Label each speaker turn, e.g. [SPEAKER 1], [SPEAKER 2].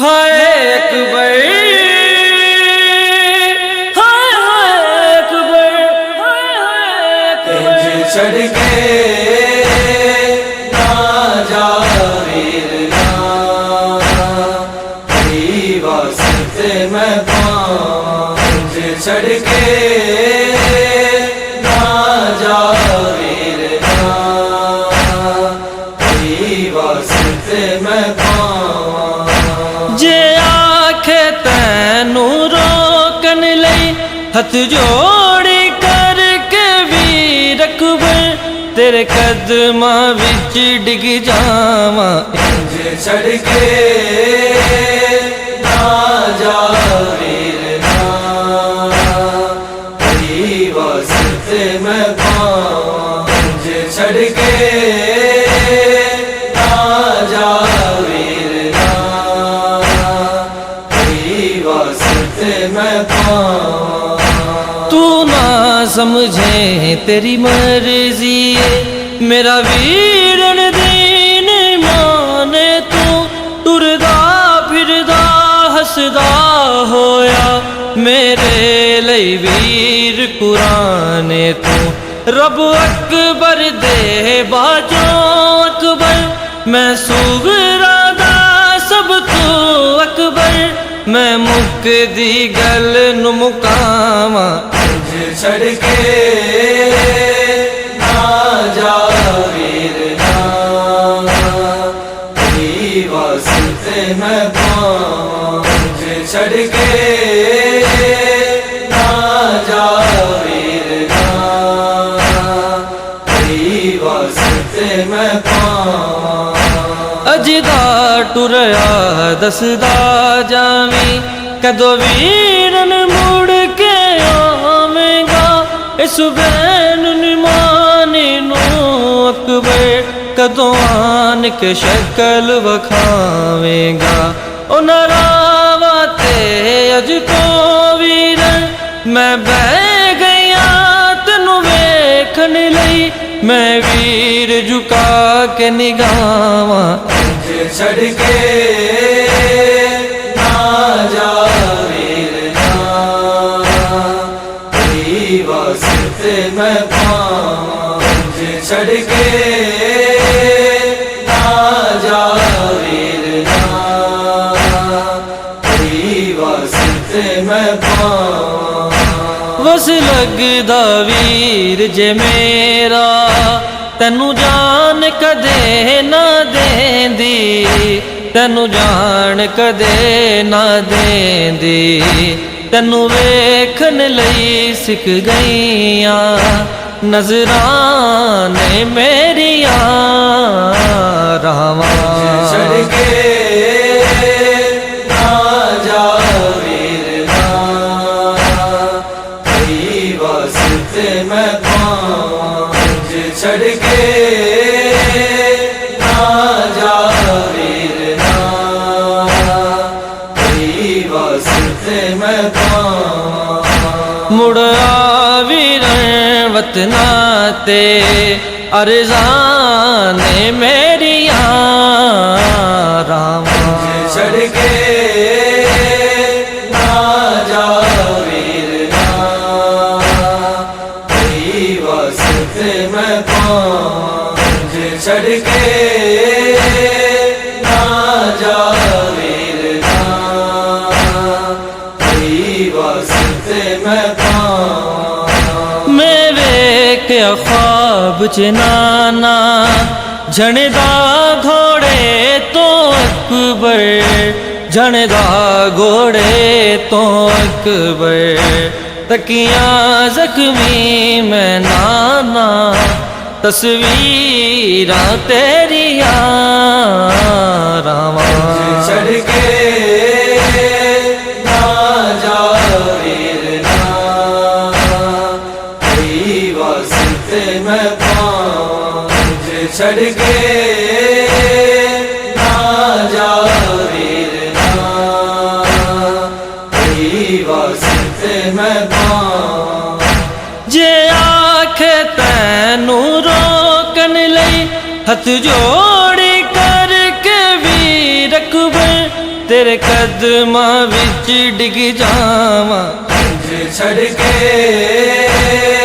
[SPEAKER 1] हाय अकबर, हाय अकबर,
[SPEAKER 2] इंज छड़ के ना जा वीर ना, तेरी वास्ते मैं पांच छड़ के ना जा वीर ना, तेरी वास्ते मैं पांच।
[SPEAKER 1] जे आखे तैनू रोकन लई हथ जोड़ी करके वीर अकबर, तेरे कदमां विच डिग जावां।
[SPEAKER 2] इंज छड़ के ना जा वीर ना, तेरी वास्ते मैं पांच छड़ के ना जा वीर ना, तेरी वास्ते मैं पांच।
[SPEAKER 1] तू ना समझे तेरी मर्जी है, मेरा वीरन दीन माने तू। टुरदा फिरदा हसदा होया मेरे लई वीर कुराने तू। रब अकबर दे बाजो अकबर, मैं सुगरा दा सब तू अकबर, मैं मुकदी गल नू मुकावां।
[SPEAKER 2] इंज छड़ के ना जा वीर ना, तेरी वास्ते मैं पांच छड़ के ना जा वीर ना, तेरी वास्ते मैं पांच।
[SPEAKER 1] अजदा टुरया दसदा जावी, कदों वीरन मुड़ के आवेगा। इस बैन निमाने नू अकबर, कदों आन के शक्ल वखावेगा। ओ नारावा ते अज तो वीरन मैं बह गया तेनू वेखन लई, मैं वीर झुका के निगावां।
[SPEAKER 2] इंज छड़ के ना जा वीर ना, तेरी वास्ते मैं पांच छड़ के ना जा वीर ना, तेरी वास्ते मैं पांच।
[SPEAKER 1] वस लगदा वीर जे मेरा, तैनू जान कदे ना देंदी, तैनू जान कदे ना देंदी। तैनू वेखन लई सिख गईयां नजराने मेरियां रावां।
[SPEAKER 2] छड़ के ना जा वीर ना, तेरी वास्ते मैं पांच छड़ के ना जा वीर ना, तेरी वास्ते मैं पांच।
[SPEAKER 1] मुड़ आ वीरन वतना ते अरज़ाने मेरियां रावां।
[SPEAKER 2] छड़ के ना जा वीर ना, तेरी वास्ते मैं पांच छड़ के ना जा वीर ना, तेरी वास्ते मैं पांच।
[SPEAKER 1] मैं वेख्या ख्वाब च नाना झणदा घोड़े तो अकबर, झणदा घोड़े तो अकबर। तकियां जख्मी मैं नाना, तस्वीरां तेरियां रावां।
[SPEAKER 2] छड़ के ना जा वीर ना, तेरी वास्ते मैं पांच छड़ के ना जा वीर ना, तेरी वास्ते मैं पांच।
[SPEAKER 1] जे आखे तैनू रोकन लई हथ जोड़ी करके वीर अकबर, ਤੇਰੇ ਕਦਮਾਂ ਵਿੱਚ ਡਿੱਗ ਜਾਵਾਂ
[SPEAKER 2] ਜੇ ਛੱਡ ਕੇ